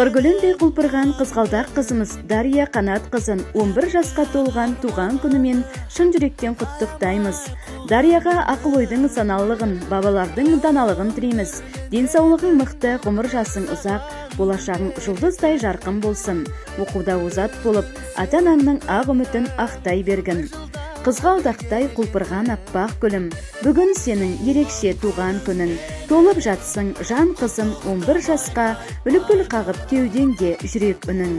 Қыргүліндей құлпырған қызғалдақ қызымыз Дария Қанат қызын 11 жасқа толған туған күнімен шын жүректен құттықтаймыз. Дарияға ақыл-ойдың саналылығын, бабалардың даналығын тілейміз. Денсаулығың мықты, ғұмыр жасың ұзақ, болашағың жұлдыздай жарқын болсын. Оқуда озат болып, ата-анаңның ақ үмітін ақтай бергін. Қызғалдақтай құлпырған аппақ гүлім, бүгін сенің ерекше туған күнің. Толып жатсың жан қызым 11 жасқа, бүлкіл қағып кеудеңде жүрек үнің.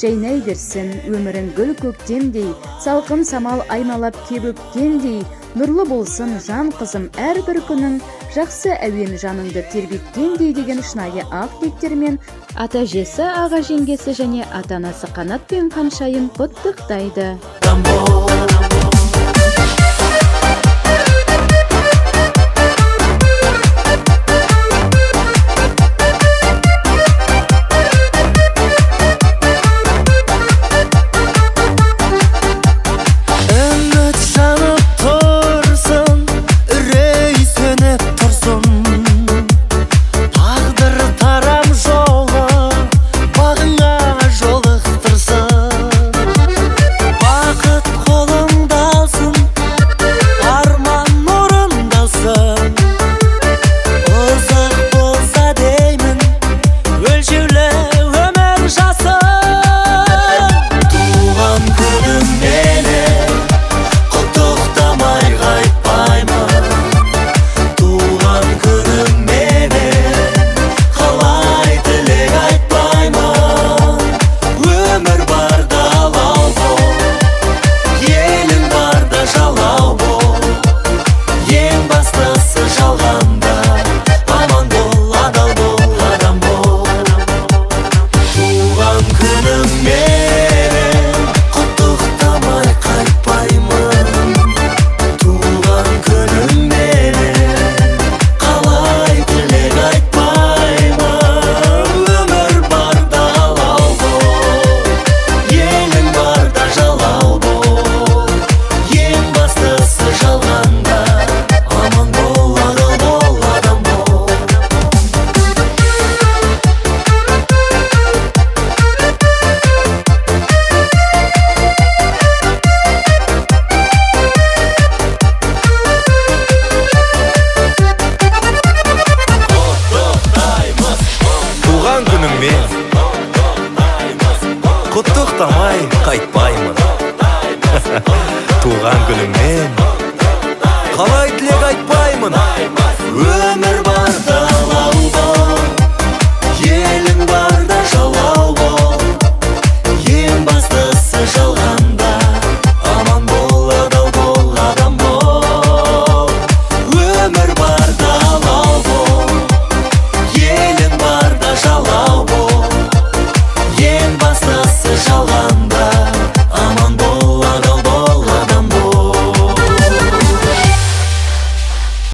Жайнай берсін өмірің гүл көктемдей, салқын самал аймалап кеп өпкендей. Нұрлы болсын жан қызым әрбір күнің, жақсы әуен жаныңды тербеткендей деген шынайы ақ тілектермен ата-әжесі, аға-жеңгесі және ата-анасы Қанат пен Ханшайым құттықтайды. Құттықтамай қайтпаймын. Туған күніңмен